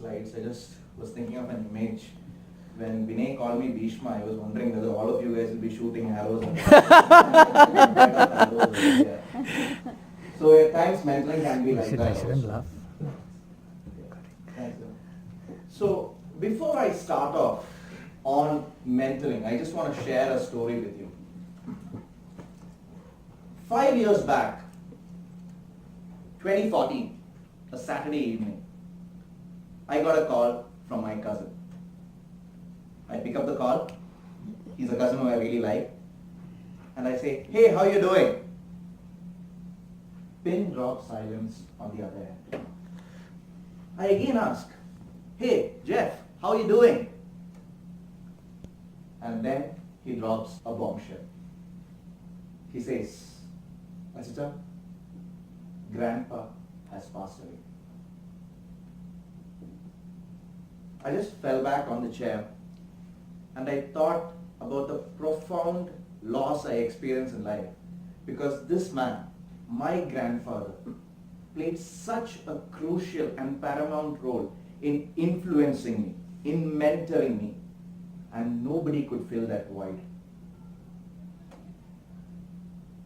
slides, I just was thinking of an image. When Vinay called me Bhishma, I was wondering whether all of you guys will be shooting arrows. So at times mentoring can be like that. I shouldn't laugh. Thanks, sir. So before I start off on mentoring, I just want to share a story with you. 5 years back, 2014, a Saturday evening, I got a call from my cousin. I pick up the call. He's a cousin who I really like. And I say, hey, how you doing? Pin drop silence on the other end. I again ask, hey, Jeff, how you doing? And then he drops a bombshell. He says, Asita, Grandpa has passed away. I just fell back on the chair and I thought about the profound loss I experienced in life, because this man, my grandfather, played such a crucial and paramount role in influencing me, in mentoring me, and nobody could fill that void.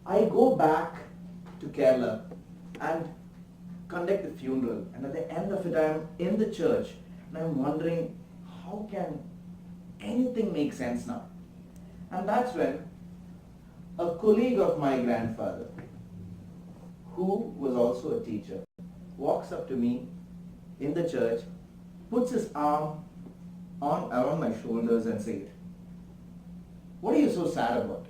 I go back to Kerala and conduct the funeral, and at the end of it I am in the church and I'm wondering, how can anything make sense now? And that's when a colleague of my grandfather, who was also a teacher, walks up to me in the church, puts his arm around my shoulders and says, what are you so sad about?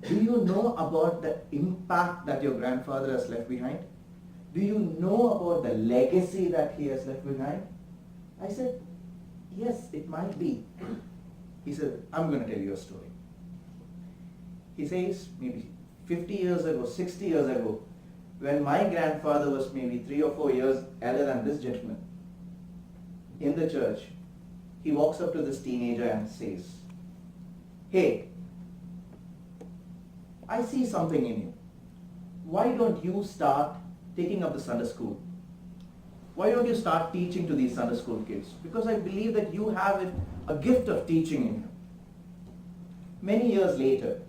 Do you know about the impact that your grandfather has left behind? Do you know about the legacy that he has left behind? I said, yes, it might be. He said, I'm going to tell you a story. He says, maybe 50 years ago, 60 years ago, when my grandfather was maybe 3 or 4 years elder than this gentleman, in the church, he walks up to this teenager and says, hey, I see something in you. Why don't you start taking up the Sunday school? Why don't you start teaching to these Sunday school kids? Because I believe that you have a gift of teaching in you. Many years later,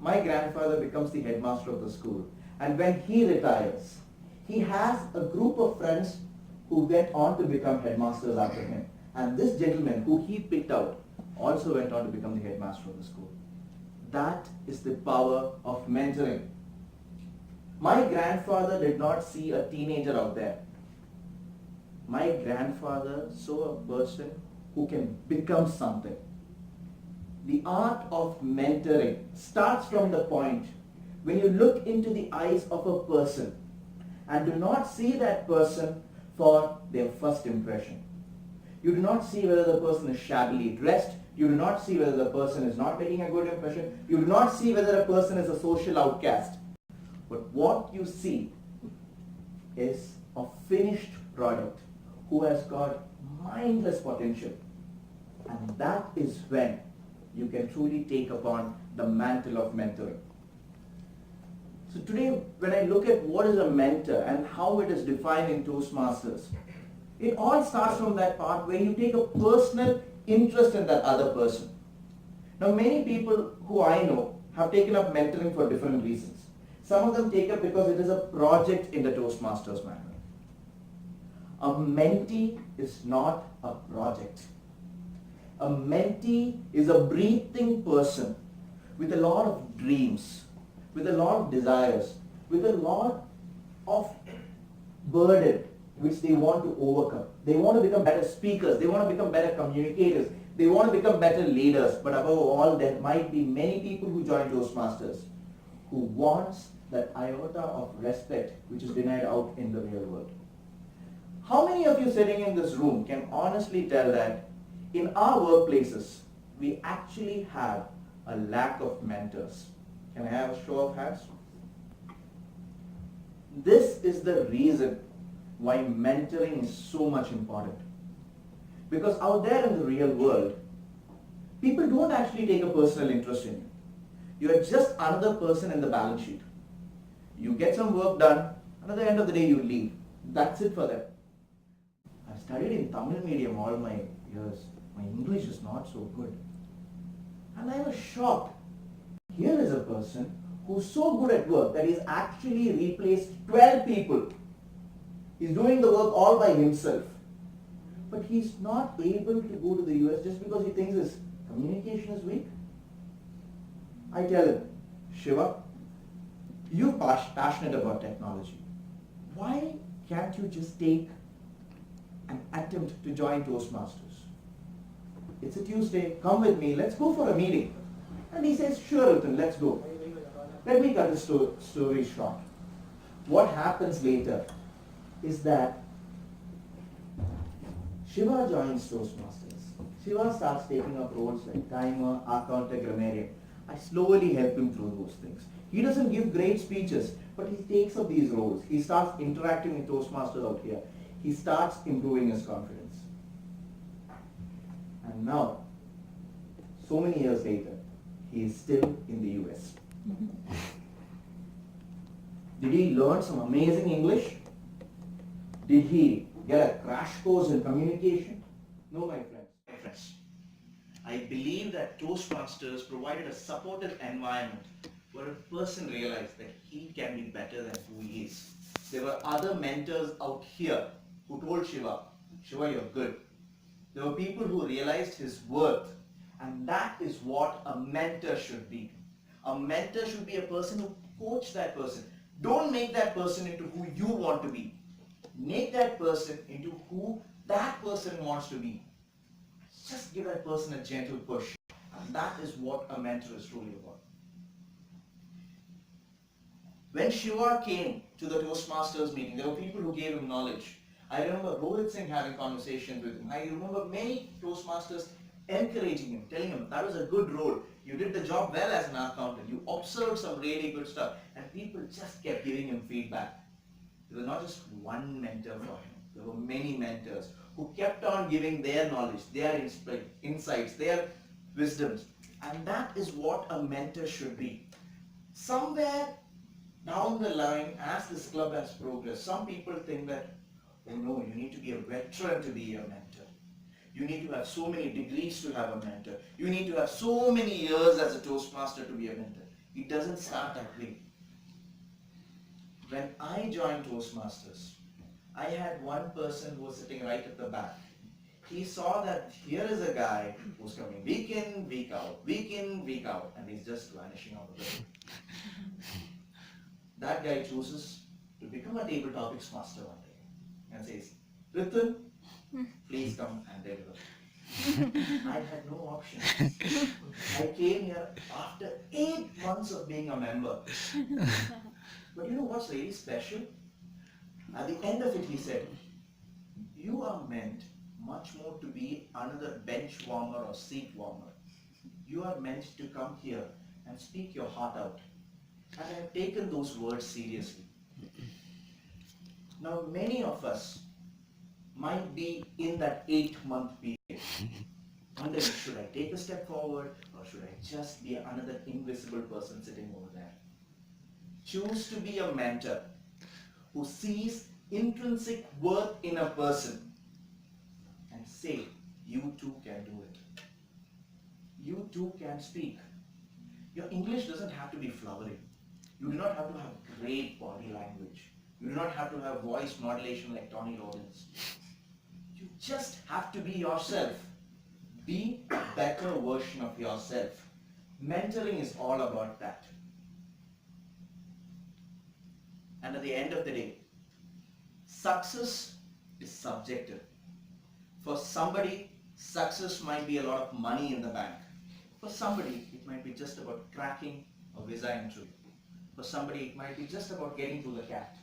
my grandfather becomes the headmaster of the school. And when he retires, he has a group of friends who went on to become headmasters after him. And this gentleman who he picked out also went on to become the headmaster of the school. That is the power of mentoring. My grandfather did not see a teenager out there. My grandfather saw a person who can become something. The art of mentoring starts from the point when you look into the eyes of a person and do not see that person for their first impression. You do not see whether the person is shabbily dressed. You do not see whether the person is not making a good impression. You do not see whether a person is a social outcast. But what you see is a finished product who has got mindless potential. And that is when you can truly take upon the mantle of mentoring. So today, when I look at what is a mentor and how it is defined in Toastmasters, it all starts from that part where you take a personal interest in that other person. Now, many people who I know have taken up mentoring for different reasons. Some of them take up because it is a project in the Toastmasters manual. A mentee is not a project. A mentee is a breathing person with a lot of dreams, with a lot of desires, with a lot of burden which they want to overcome. They want to become better speakers. They want to become better communicators. They want to become better leaders. But above all, there might be many people who join Toastmasters who wants that iota of respect which is denied out in the real world. How many of you sitting in this room can honestly tell that in our workplaces, we actually have a lack of mentors? Can I have a show of hands? This is the reason why mentoring is so much important. Because out there in the real world, people don't actually take a personal interest in you. You are just another person in the balance sheet. You get some work done, and at the end of the day you leave. That's it for them. As studied in Tamil medium all my years. My English is not so good. And I was shocked. Here is a person who's so good at work that he's actually replaced 12 people. He's doing the work all by himself. But he's not able to go to the US just because he thinks his communication is weak. I tell him, Shiva, you're passionate about technology. Why can't you just take an attempt to join Toastmasters? It's a Tuesday, come with me, let's go for a meeting. And he says, sure Rithun, let's go. Let me cut the story short. What happens later is that Shiva joins Toastmasters. Shiva starts taking up roles like timer, accountant, grammarian. I slowly help him through those things. He doesn't give great speeches, but he takes up these roles. He starts interacting with Toastmasters out here. He starts improving his confidence. And now, so many years later, he is still in the US. Did he learn some amazing English? Did he get a crash course in communication? No, my friends. I believe that Toastmasters provided a supportive environment where a person realized that he can be better than who he is. There were other mentors out here who told Shiva, Shiva, you're good. There were people who realized his worth, and that is what a mentor should be. A mentor should be a person who coaches that person. Don't make that person into who you want to be. Make that person into who that person wants to be. Just give that person a gentle push. And that is what a mentor is truly about. When Shiva came to the Toastmasters meeting, there were people who gave him knowledge. I remember Rohit Singh having conversations with him. I remember many Toastmasters encouraging him, telling him that was a good role. You did the job well as an accountant. You observed some really good stuff. And people just kept giving him feedback. There was not just one mentor for him. There were many mentors who kept on giving their knowledge, their insights, their wisdoms. And that is what a mentor should be. Somewhere down the line, as this club has progressed, some people think that, oh no, you need to be a veteran to be a mentor. You need to have so many degrees to have a mentor. You need to have so many years as a Toastmaster to be a mentor. It doesn't start that way. When I joined Toastmasters, I had one person who was sitting right at the back. He saw that here is a guy who's coming week in, week out, and he's just vanishing out of the way. That guy chooses to become a table topics master one day and says, Rithun, please come and deliver. I had no option. I came here after 8 months of being a member. But you know what's really special? At the end of it, he said, you are meant much more to be another bench warmer or seat warmer. You are meant to come here and speak your heart out. And I have taken those words seriously. Now, many of us might be in that 8-month period. Wondering, should I take a step forward or should I just be another invisible person sitting over there? Choose to be a mentor who sees intrinsic worth in a person and say, you too can do it. You too can speak. Your English doesn't have to be flowery. You do not have to have great body language. You do not have to have voice modulation like Tony Robbins. You just have to be yourself. Be a better version of yourself. Mentoring is all about that. And at the end of the day, success is subjective. For somebody, success might be a lot of money in the bank. For somebody, it might be just about cracking a visa entry. For somebody, it might be just about getting through the CAT.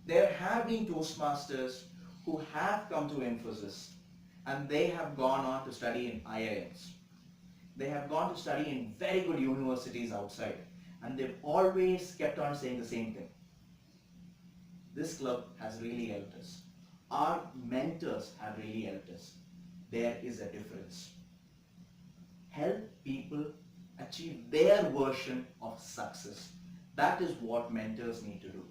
There have been Toastmasters who have come to Infosys and they have gone on to study in IIMs. They have gone to study in very good universities outside, and they've always kept on saying the same thing. This club has really helped us. Our mentors have really helped us. There is a difference. Help people achieve their version of success. That is what mentors need to do.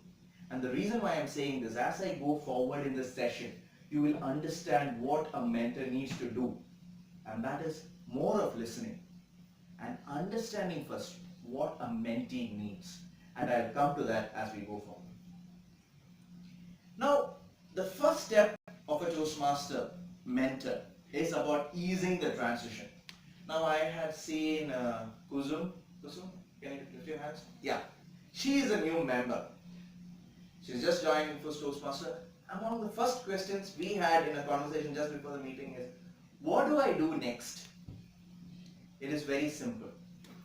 And the reason why I'm saying this, as I go forward in this session, You will understand what a mentor needs to do, and that is more of listening and understanding first what a mentee needs. And I'll come to that as we go forward. Now, the first step of a Toastmaster mentor is about easing the transition. Now, I have seen Kuzum. Kuzum, can you lift your hands? Yeah. She is a new member. She's just joined first Toastmaster. Among the first questions we had in a conversation just before the meeting is, what do I do next? It is very simple.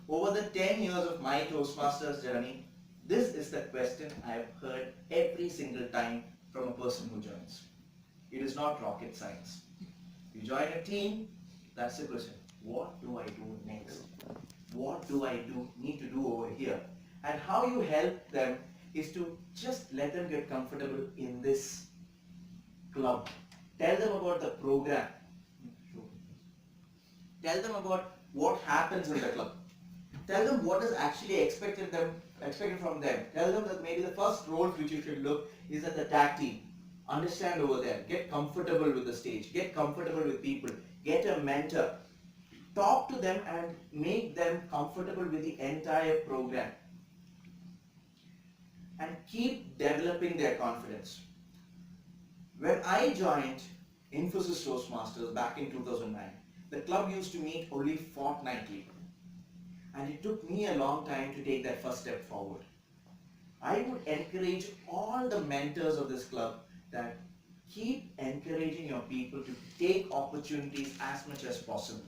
Over the 10 years of my Toastmasters journey, this is the question I have heard every single time from a person who joins. It is not rocket science. You join a team, that's the question. What do I do next? What do I need to do over here? And how you help them is to just let them get comfortable in this club. Tell them about the program. Tell them about what happens in the club. Tell them what is actually expected from them. Tell them that maybe the first role which you should look is at the tag team. Understand over there. Get comfortable with the stage. Get comfortable with people. Get a mentor. Talk to them and make them comfortable with the entire program. And keep developing their confidence. When I joined Infosys Toastmasters back in 2009, the club used to meet only fortnightly. And it took me a long time to take that first step forward. I would encourage all the mentors of this club that keep encouraging your people to take opportunities as much as possible.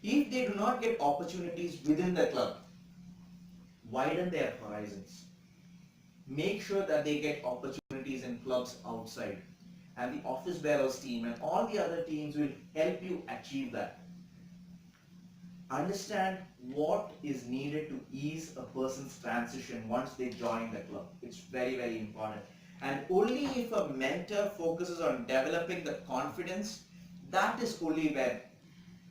If they do not get opportunities within the club, widen their horizons. Make sure that they get opportunities in clubs outside. And the office bearers team and all the other teams will help you achieve that. Understand what is needed to ease a person's transition once they join the club. It's very, very important. And only if a mentor focuses on developing the confidence, that is only when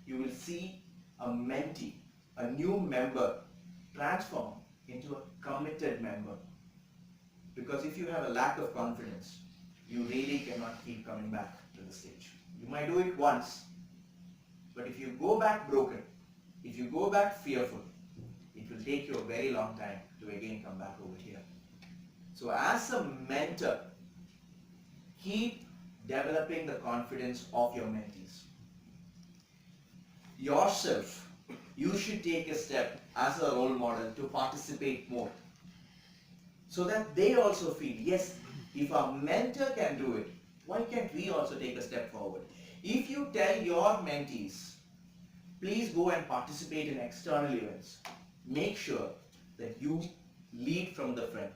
you will see a mentee, a new member, transform into a committed member. Because if you have a lack of confidence, you really cannot keep coming back to the stage. You might do it once, but if you go back broken, if you go back fearful, it will take you a very long time to again come back over here. So as a mentor, keep developing the confidence of your mentees. Yourself, you should take a step as a role model to participate more. So that they also feel, yes, if our mentor can do it, why can't we also take a step forward? If you tell your mentees, please go and participate in external events, make sure that you lead from the front.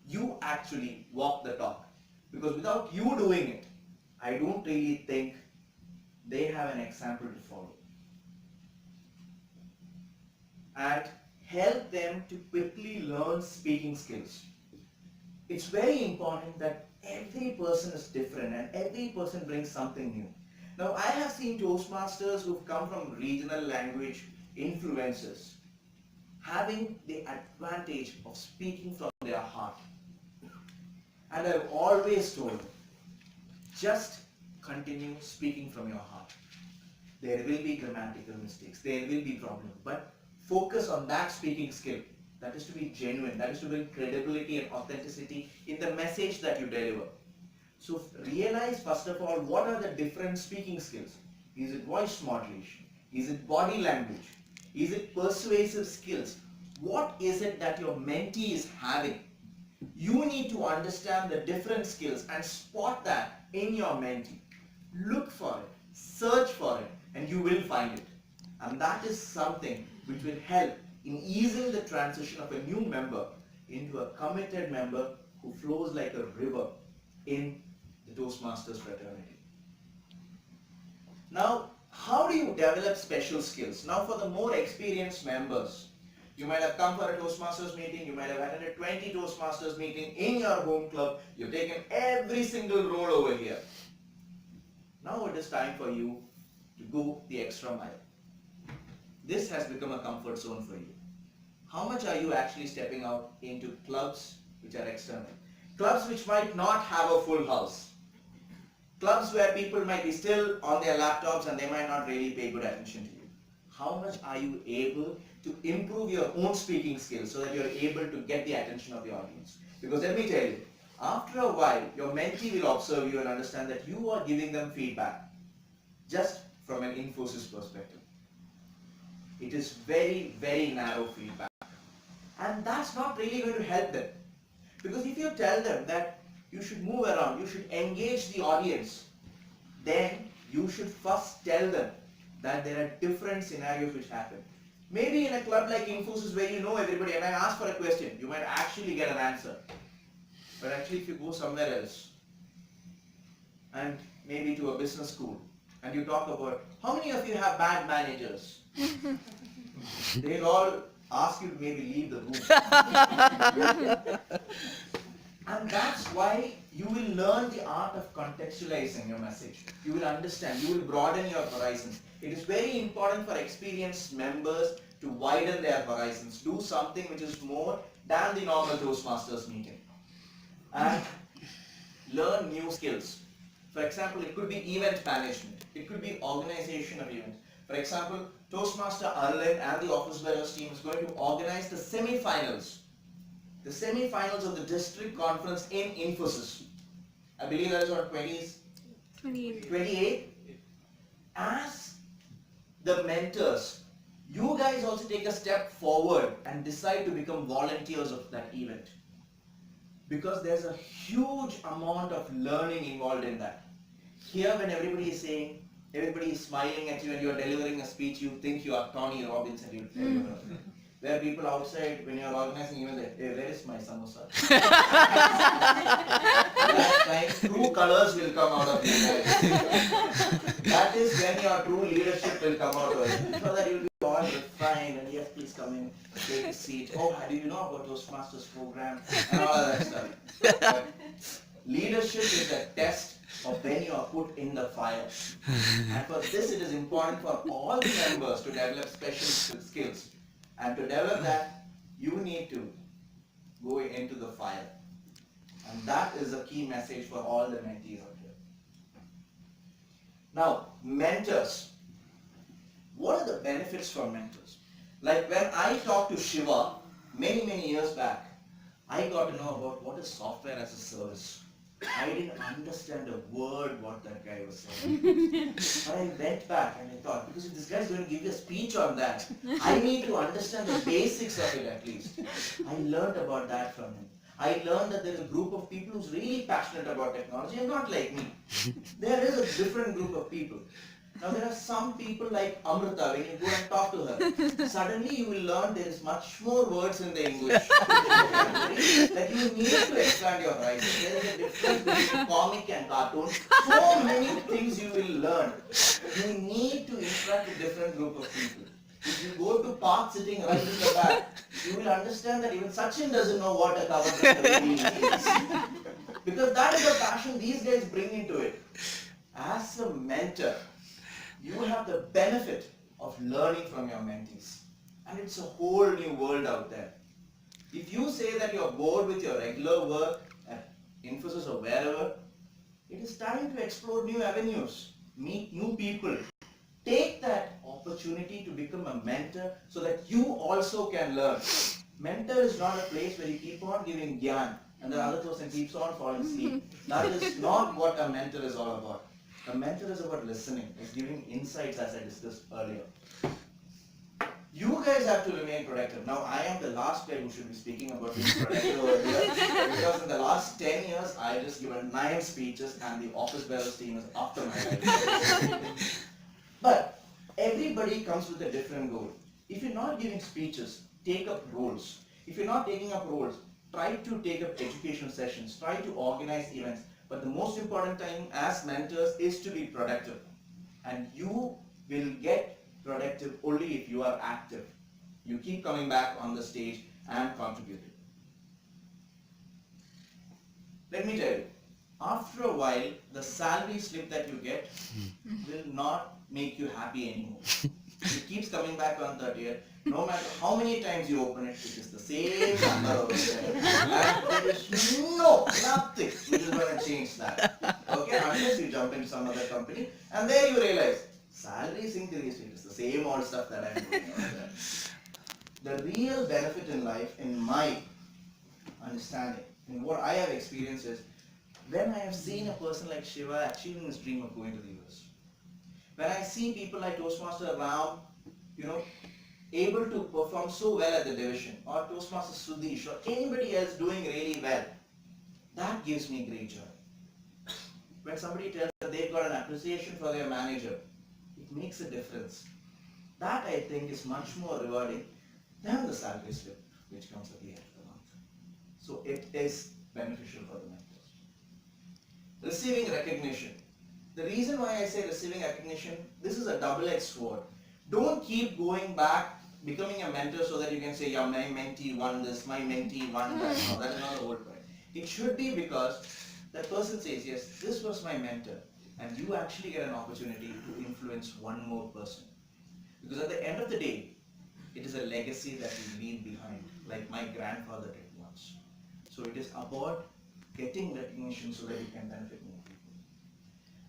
You actually walk the talk. Because without you doing it, I don't really think they have an example to follow. And help them to quickly learn speaking skills. It's very important that every person is different and every person brings something new. Now, I have seen Toastmasters who've come from regional language influencers having the advantage of speaking from their heart. And I've always told them, just continue speaking from your heart. There will be grammatical mistakes, there will be problems, but focus on that speaking skill. That is to be genuine, that is to bring credibility and authenticity in the message that you deliver. So realize first of all, what are the different speaking skills? Is it voice modulation? Is it body language? Is it persuasive skills? What is it that your mentee is having? You need to understand the different skills and spot that in your mentee. Look for it, search for it, and you will find it. And that is something which will help in easing the transition of a new member into a committed member who flows like a river in the Toastmasters fraternity. Now, how do you develop special skills? Now, for the more experienced members, you might have come for a Toastmasters meeting, you might have attended 20 Toastmasters meeting in your home club, you've taken every single role over here. Now it is time for you to go the extra mile. This has become a comfort zone for you. How much are you actually stepping out into clubs which are external? Clubs which might not have a full house. Clubs where people might be still on their laptops and they might not really pay good attention to you. How much are you able to improve your own speaking skills so that you're able to get the attention of the audience? Because let me tell you, after a while, your mentee will observe you and understand that you are giving them feedback just from an Infosys perspective. It is very, very narrow feedback. And that's not really going to help them. Because if you tell them that you should move around, you should engage the audience, then you should first tell them that there are different scenarios which happen. Maybe in a club like Infosys where you know everybody and I ask for a question, you might actually get an answer. But actually if you go somewhere else and maybe to a business school and you talk about how many of you have bad managers, they'll all ask you to maybe leave the room. And that's why you will learn the art of contextualizing your message. You will understand, you will broaden your horizons. It is very important for experienced members to widen their horizons, do something which is more than the normal Toastmasters meeting. And learn new skills. For example, it could be event management. It could be organization of events. For example, Toastmaster Arlen and the Office Bearers team is going to organize the semi-finals. The semi-finals of the district conference in Infosys. I believe that is on 28. As the mentors, you guys also take a step forward and decide to become volunteers of that event. Because there's a huge amount of learning involved in that. Here when everybody is saying, everybody is smiling at you and you're delivering a speech, you think you are Tony Robbins and you deliver. There are people outside when you're organizing events, hey, where is my samosa? That time, true colors will come out of you guys. That is when your true leadership will come out of it. So that you'll be all refined and yes, please come in, take a seat. Oh, do you know about Toastmasters program? And all of that stuff. But leadership is a test of when you are put in the fire. And for this, it is important for all the members to develop special skills. And to develop that, you need to go into the fire. And that is a key message for all the mentees out here. Now, mentors. What are the benefits for mentors? Like when I talked to Shiva many years back, I got to know about what is software as a service. I didn't understand a word what that guy was saying. But I went back and I thought, because if this guy is going to give you a speech on that, I need to understand the basics of it at least. I learned about that from him. I learned that there is a group of people who's really passionate about technology and not like me. There is a different group of people. Now there are some people like Amrita, when you go and talk to her, suddenly you will learn there is much more words in the English that you need to expand your horizons. There is a difference between comic and cartoon. So many things you will learn. You need to interact with different group of people. If you go to park sitting right in the back, you will understand that even Sachin doesn't know what a cover really is. Because that is the passion these guys bring into it. As a mentor, you have the benefit of learning from your mentees. And it's a whole new world out there. If you say that you're bored with your regular work at Infosys or wherever, it is time to explore new avenues, meet new people. Take that opportunity to become a mentor so that you also can learn. Mentor is not a place where you keep on giving gyan and the other person keeps on falling asleep. That is not what a mentor is all about. A mentor is about listening, is giving insights as I discussed earlier. You guys have to remain productive. Now I am the last guy who should be speaking about being productive over here because in the last 10 years I just given 9 speeches and the Office Bearers team is after my life. But everybody comes with a different goal. If you're not giving speeches, take up roles. If you're not taking up roles, try to take up education sessions, try to organize events. But the most important thing as mentors is to be productive. And you will get productive only if you are active. You keep coming back on the stage and contributing. Let me tell you, after a while, the salary slip that you get will not make you happy anymore. It keeps coming back on 30th. No matter how many times you open it, it is the same number over there. And there is nothing which is going to change that. okay, unless you jump into some other company, and there you realize salaries increased. It's the same old stuff that I'm doing out there. The real benefit in life, in my understanding, in what I have experienced is when I have seen a person like Shiva achieving his dream of going to the US. When I see people like Toastmaster Ram, you know, able to perform so well at the division, or Toastmaster Sudesh, or anybody else doing really well, that gives me great joy. When somebody tells that they've got an appreciation for their manager, it makes a difference. That I think is much more rewarding than the salary slip which comes at the end of the month. So it is beneficial for the mentors. Receiving recognition. The reason why I say receiving recognition, this is a double-edged sword. Don't keep going back, becoming a mentor so that you can say, yeah, my mentee won this, my mentee won that. No, that is not the whole point. It should be because that person says, yes, this was my mentor, and you actually get an opportunity to influence one more person. Because at the end of the day, it is a legacy that you leave behind, like my grandfather did once. So it is about getting recognition so that you can benefit more people.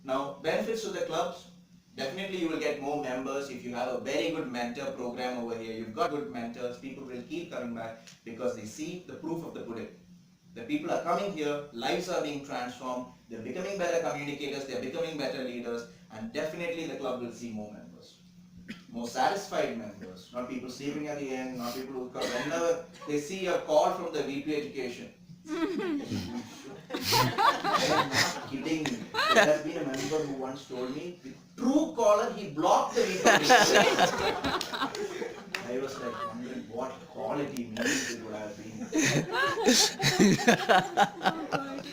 Now, benefits to the clubs, definitely you will get more members if you have a very good mentor program over here. You've got good mentors, people will keep coming back because they see the proof of the pudding. The people are coming here, lives are being transformed, they're becoming better communicators, they're becoming better leaders, and definitely the club will see more members. More satisfied members, not people sleeping at the end, not people who come whenever they see a call from the VP Education. I'm not kidding you. There has been a member who once told me, with true caller, he blocked the VP Education. I was like wondering what quality meetings it would have been.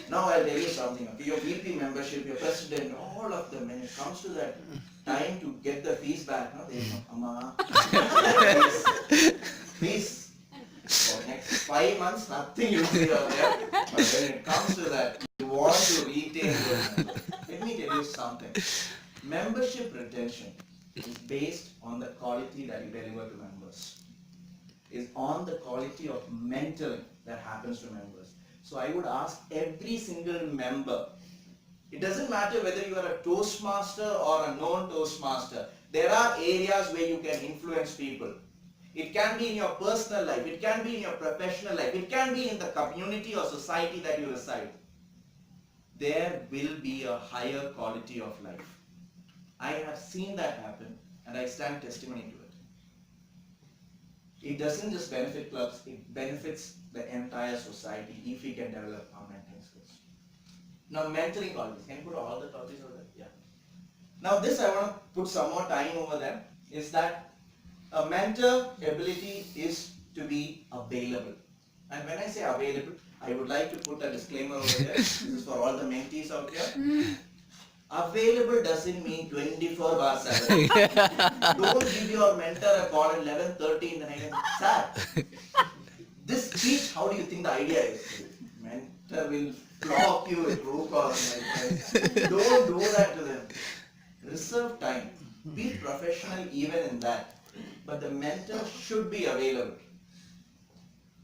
Now I'll tell you something. Okay, your VP membership, your president, all of them, when it comes to that time to get the fees back, no, they come, Amma, please. For next 5 months, nothing you see out there. But when it comes to that, you want to retain your members. Let me tell you something. Membership retention is based on the quality that you deliver to members. Is on the quality of mentoring that happens to members. So I would ask every single member, it doesn't matter whether you are a Toastmaster or a non-Toastmaster, there are areas where you can influence people. It can be in your personal life, it can be in your professional life, it can be in the community or society that you reside. There will be a higher quality of life. I have seen that happen and I stand testimony to it. It doesn't just benefit clubs, it benefits the entire society if we can develop our mentoring skills. Now mentoring qualities, can you put all the qualities over there? Yeah. Now this I want to put some more time over there, is that a mentor ability is to be available. And when I say available, I would like to put a disclaimer over there. This is for all the mentees out there. Available doesn't mean 24/7. Don't give your mentor a call at 11:30 in the night and sir, this speech, how do you think the idea is? Mentor will flop you with true call. Don't do that to them. Reserve time. Be professional even in that. But the mentor should be available.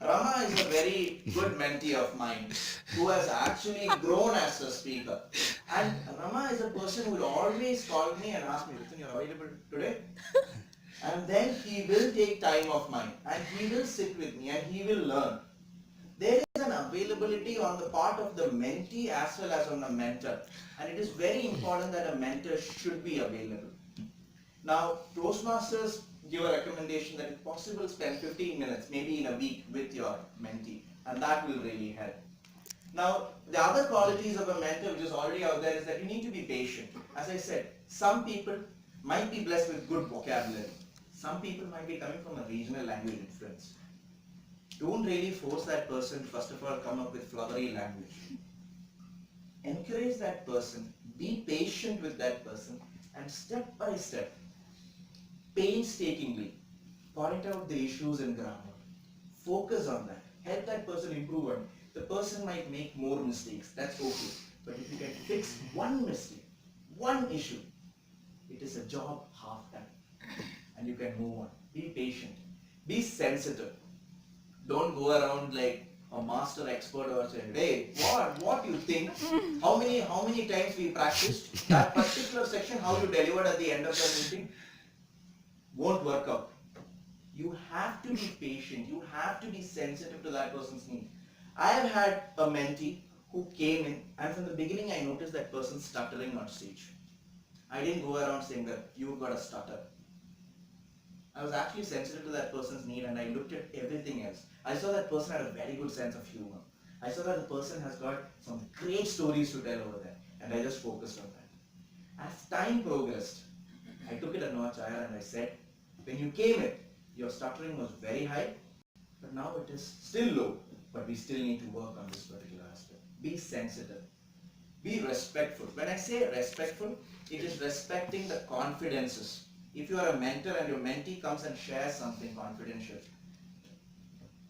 Rama is a very good mentee of mine who has actually grown as a speaker. And Rama is a person who will always call me and ask me, Rithun, you're available today? And then he will take time of mine and he will sit with me and he will learn. There is an availability on the part of the mentee as well as on the mentor. And it is very important that a mentor should be available. Now, Toastmasters give a recommendation that if possible spend 15 minutes, maybe in a week, with your mentee, and that will really help. Now, the other qualities of a mentor which is already out there is that you need to be patient. As I said, some people might be blessed with good vocabulary. Some people might be coming from a regional language influence. Don't really force that person to first of all come up with flowery language. Encourage that person, be patient with that person, and step by step, painstakingly point out the issues in grammar. Focus on that. Help that person improve on it. The person might make more mistakes. That's okay. But if you can fix one mistake, one issue, it is a job half done. And you can move on. Be patient. Be sensitive. Don't go around like a master expert or say, hey, what you think? How many times we practiced that particular section, how you delivered at the end of the meeting, won't work out. You have to be patient. You have to be sensitive to that person's need. I have had a mentee who came in, and from the beginning I noticed that person stuttering on stage. I didn't go around saying that you've got a stutter. I was actually sensitive to that person's need, and I looked at everything else. I saw that person had a very good sense of humor. I saw that the person has got some great stories to tell over there, and I just focused on that. As time progressed, I took it a notch higher and I said, when you came in, your stuttering was very high, but now it is still low, but we still need to work on this particular aspect. Be sensitive. Be respectful. When I say respectful, it is respecting the confidences. If you are a mentor and your mentee comes and shares something confidential,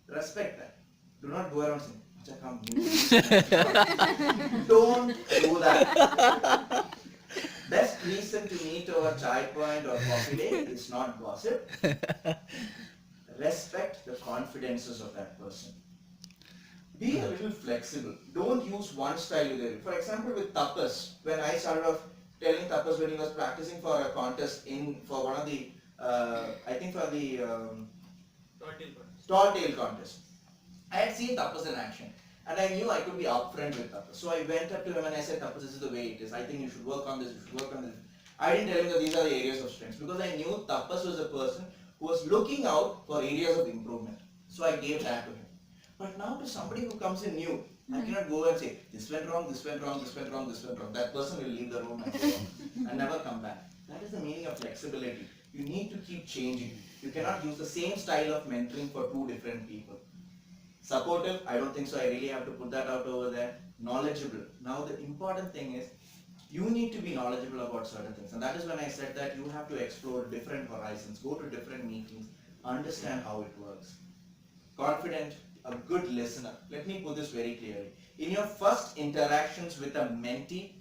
respect that. Do not go around saying, "Acha, come, don't do that. Best reason to meet over chai point or coffee day is not gossip. Respect the confidences of that person. Be a little flexible. Don't use one style with everyone. For example, with Tapas, when I started off telling Tapas when he was practicing for a contest for one of the, I think for the tall tail contest. I had seen Tapas in action, and I knew I could be upfront with Tapas. So I went up to him and I said, Tapas, this is the way it is. I think you should work on this, you should work on this. I didn't tell him that these are the areas of strengths, because I knew Tapas was a person who was looking out for areas of improvement. So I gave that to him. But now to somebody who comes in new, I cannot go and say, this went wrong, this went wrong, this went wrong, this went wrong. That person will leave the room and go on and never come back. That is the meaning of flexibility. You need to keep changing. You cannot use the same style of mentoring for two different people. Supportive, I don't think so. I really have to put that out over there. Knowledgeable. Now the important thing is, you need to be knowledgeable about certain things. And that is when I said that you have to explore different horizons, go to different meetings, understand how it works. Confident, a good listener. Let me put this very clearly. In your first interactions with a mentee,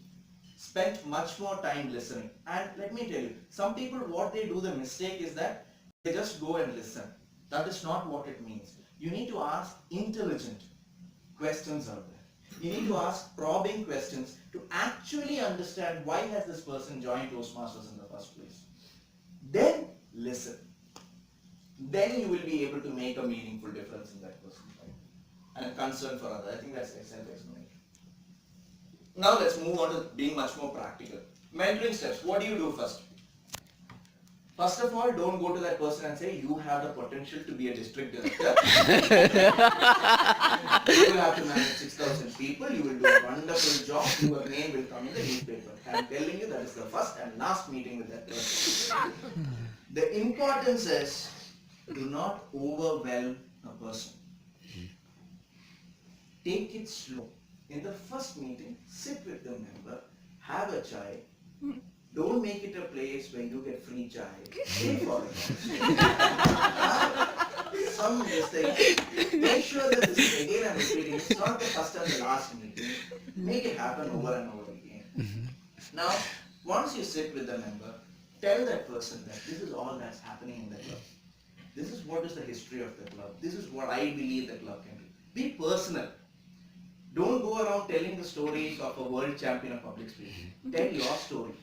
spend much more time listening. And let me tell you, some people, what they do, the mistake is that they just go and listen. That is not what it means. You need to ask intelligent questions out there. You need to ask probing questions to actually understand why has this person joined Toastmasters in the first place. Then listen. Then you will be able to make a meaningful difference in that person's life. And a concern for others. I think that's self-explanation. Now let's move on to being much more practical. Mentoring steps. What do you do first? First of all, don't go to that person and say, you have the potential to be a district director. You will have to manage 6,000 people. You will do a wonderful job. Your name will come in the newspaper. I am telling you, that is the first and last meeting with that person. The importance is, do not overwhelm a person. Take it slow. In the first meeting, sit with the member, have a chai. Don't make it a place where you get free chai. Pay for it. Some mistake. Make sure that this is, again I'm repeating, it's not the first and the last meeting. Make it happen over and over again. Now, once you sit with the member, tell that person that this is all that's happening in the club. This is what is the history of the club. This is what I believe the club can do. Be personal. Don't go around telling the stories of a world champion of public speaking. Tell your story.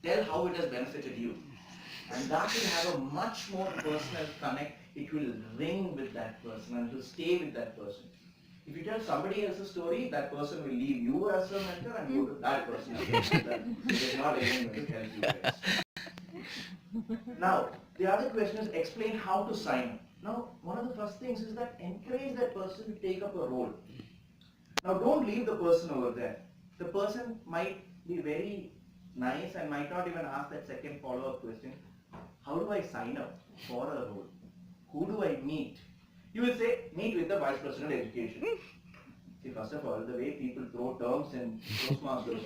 Tell how it has benefited you. And that will have a much more personal connect. It will ring with that person and it will stay with that person. If you tell somebody else's story, that person will leave you as a mentor and go to that person. It is not even going to help you guys. Now, the other question is explain how to sign up. Now, one of the first things is that encourage that person to take up a role. Now, don't leave the person over there. The person might be very nice and might not even ask that second follow-up question. How do I sign up for a role? Who do I meet? You will say, meet with the Vice President of Education. See, first of all, the way people throw terms in Toastmasters,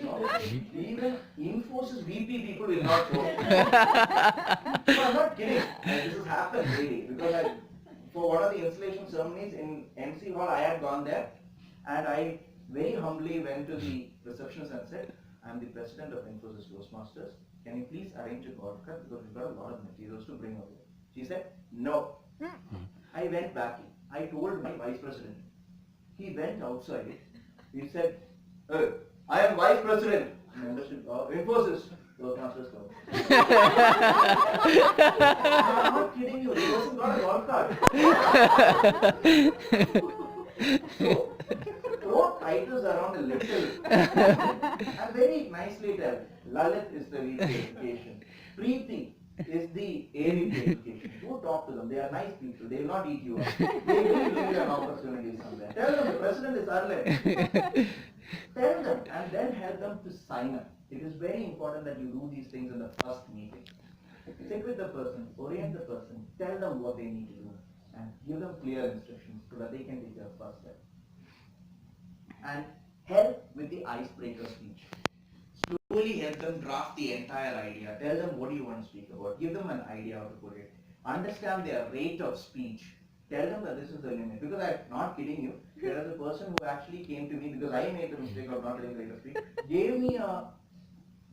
even Infosys VP people will not throw. So I'm not kidding. This has happened really. Because for one of the installation ceremonies in MC Hall, I had gone there and I very humbly went to the receptionist and said, I'm the president of Infosys Toastmasters. Can you please arrange a podcast because we've got a lot of materials to bring over. She said, no. I went back. I told my vice president, He went outside. He said, "Hey, I am Vice President, membership Infosys, Toastmasters Club." I'm not kidding you. The person got a golf cart. So, throw titles around a little. And very nicely tell, Lalit is the lead to education. Preeti is the AV to education. Go talk to them. They are nice people. They will not eat you up. They will give you an opportunity somewhere. Tell them the president is Arlen. Tell them and then help them to sign up. It is very important that you do these things in the first meeting. Sit with the person, orient the person, tell them what they need to do, and give them clear instructions so that they can take their first step. And help with the icebreaker speech. Slowly help them draft the entire idea. Tell them what you want to speak about. Give them an idea how to put it. Understand their rate of speech. Tell them that this is the limit. Because I'm not kidding you. There is a person who actually came to me because I made the mistake of not telling the rate of speech.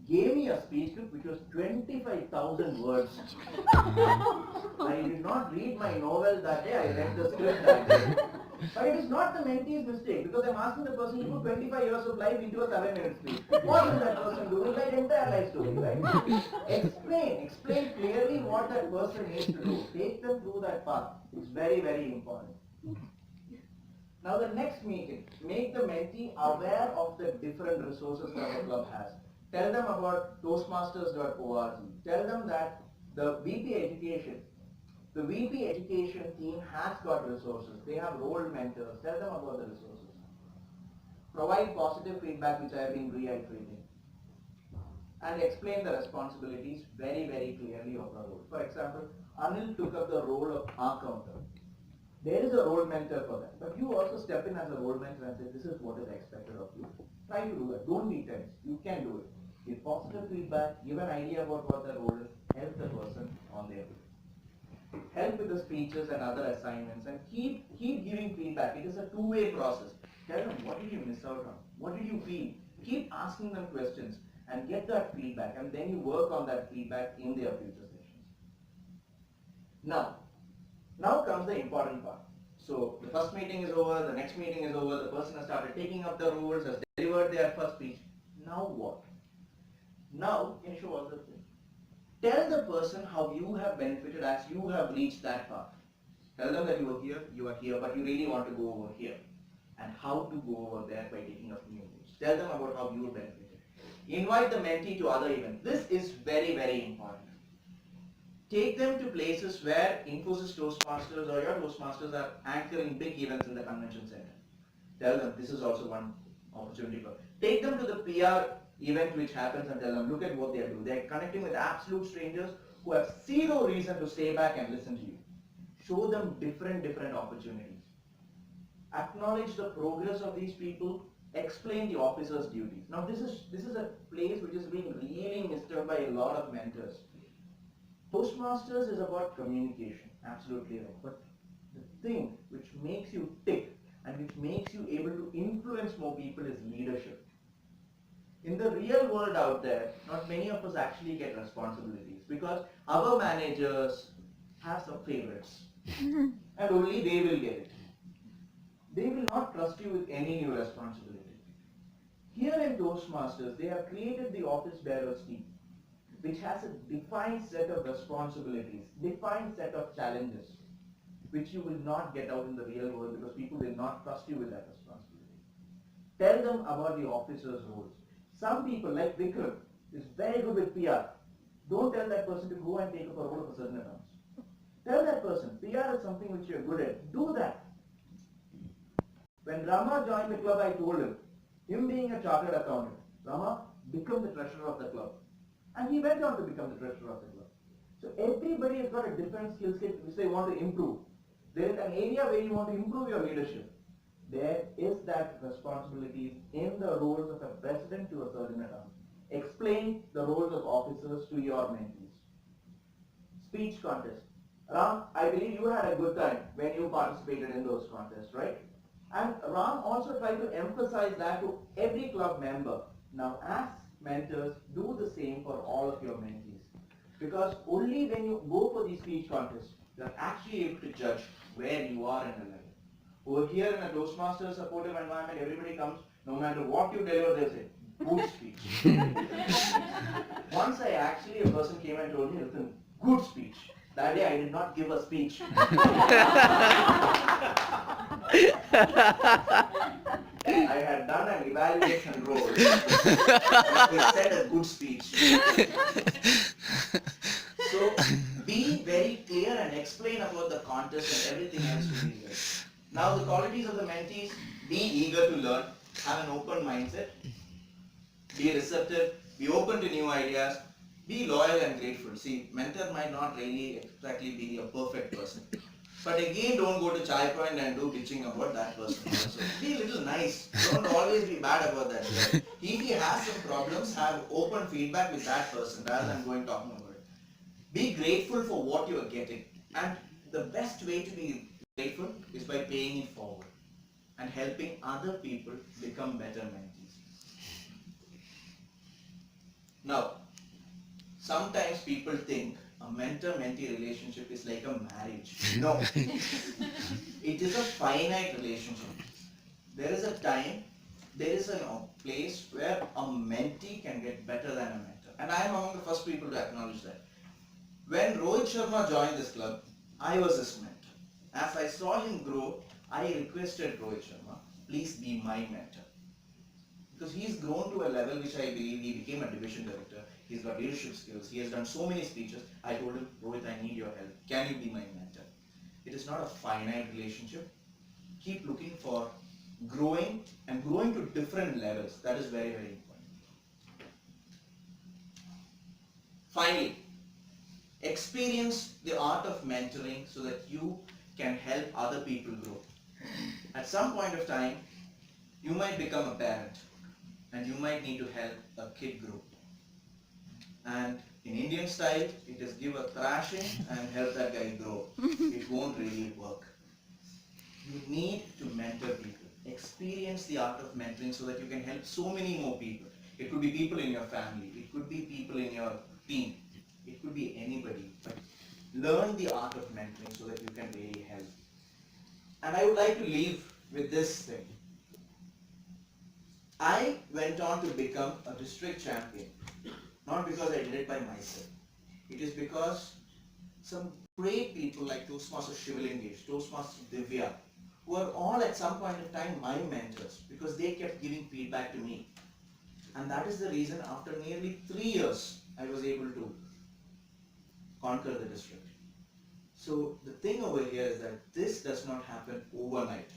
Gave me a speech script which was 25,000 words. I did not read my novel that day. I read the script that day. But it is not the mentee's mistake because I'm asking the person to put 25 years of life into a 7-minute speech. What will that person do? He'll write entire life story, right? Explain clearly what that person needs to do. Take them through that path. It's very, very important. Now the next meeting, make the mentee aware of the different resources that the club has. Tell them about toastmasters.org. Tell them that the VP education team has got resources. They have role mentors. Tell them about the resources. Provide positive feedback, which I have been reiterating. And explain the responsibilities very, very clearly of the role. For example, Anil took up the role of accountant. There is a role mentor for that. But you also step in as a role mentor and say, this is what is expected of you. Try to do that. Don't be tense. You can do it. Give positive feedback, give an idea about what the role is, help the person on their way. Help with the speeches and other assignments and keep giving feedback. It is a two-way process. Tell them, what did you miss out on? What did you feel? Keep asking them questions and get that feedback, and then you work on that feedback in their future sessions. Now comes the important part. So the first meeting is over, the next meeting is over, the person has started taking up the roles, has delivered their first speech. Now what? Now, can you show all the things? Tell the person how you have benefited as you have reached that path. Tell them that you are here, but you really want to go over here. And how to go over there by taking up new roles. Tell them about how you benefited. Invite the mentee to other events. This is very, very important. Take them to places where Infosys Toastmasters or your Toastmasters are anchoring big events in the convention center. Tell them this is also one opportunity for. Take them to the PR event which happens and tell them, look at what they are doing. They are connecting with absolute strangers who have zero reason to stay back and listen to you. Show them different opportunities. Acknowledge the progress of these people. Explain the officer's duties. Now this is a place which is being really missed out by a lot of mentors. Toastmasters is about communication, absolutely right. But the thing which makes you tick and which makes you able to influence more people is leadership. In the real world out there, not many of us actually get responsibilities because our managers have some favorites and only they will get it. They will not trust you with any new responsibility. Here in Toastmasters, they have created the office bearers team, which has a defined set of responsibilities, defined set of challenges, which you will not get out in the real world because people will not trust you with that responsibility. Tell them about the officer's roles. Some people, like Vikram, is very good with PR. Don't tell that person to go and take up a role of a certain accounts. Tell that person, PR is something which you're good at. Do that. When Rama joined the club, I told him being a chartered accountant, Rama, become the treasurer of the club. And he went on to become the treasurer of the club. So everybody has got a different skill set which they want to improve. There is an area where you want to improve your leadership. There is that responsibility in the roles of a president to a certain account. Explain the roles of officers to your mentees. Speech contest. Ram, I believe you had a good time when you participated in those contests, right? And Ram also tried to emphasize that to every club member. Now as mentors, do the same for all of your mentees. Because only when you go for these speech contests, you are actually able to judge where you are in the level. Over here in a Toastmaster supportive environment, everybody comes, no matter what you deliver, they'll say, good speech. Once a person came and told me, Rithun, good speech. That day I did not give a speech. I had done an evaluation role and presented a good speech. So be very clear and explain about the contest and everything else to these guys. Now the qualities of the mentees: be eager to learn, have an open mindset, be receptive, be open to new ideas, be loyal and grateful. See, mentor might not really exactly be a perfect person. But again, don't go to Chai Point and do bitching about that person also. Be a little nice. Don't always be bad about that guy. If he has some problems, have open feedback with that person rather than going talking about it. Be grateful for what you are getting. And the best way to be grateful is by paying it forward and helping other people become better mentees. Now, sometimes people think a mentor-mentee relationship is like a marriage. No. It is a finite relationship. There is a time, there is a place where a mentee can get better than a mentor. And I am among the first people to acknowledge that. When Rohit Sharma joined this club, I was his mentor. As I saw him grow, I requested Rohit Sharma, please be my mentor. Because he's grown to a level which I believe he became a division director. He's got leadership skills. He has done so many speeches. I told him, Rohit, I need your help. Can you be my mentor? It is not a finite relationship. Keep looking for growing and growing to different levels. That is very, very important. Finally, experience the art of mentoring so that you can help other people grow. At some point of time, you might become a parent and you might need to help a kid grow. And in Indian style, it is give a thrashing and help that guy grow. It won't really work. You need to mentor people. Experience the art of mentoring so that you can help so many more people. It could be people in your family. It could be people in your team. It could be anybody. But learn the art of mentoring so that you can really help. And I would like to leave with this thing. I went on to become a district champion. Not because I did it by myself. It is because some great people like Toastmaster Shivalingesh, Toastmaster Divya, who are all at some point in time my mentors because they kept giving feedback to me. And that is the reason after nearly 3 years, I was able to conquer the district. So the thing over here is that this does not happen overnight.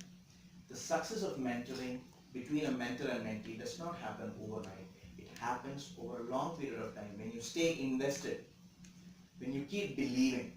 The success of mentoring between a mentor and mentee does not happen overnight. It happens over a long period of time when you stay invested, when you keep believing,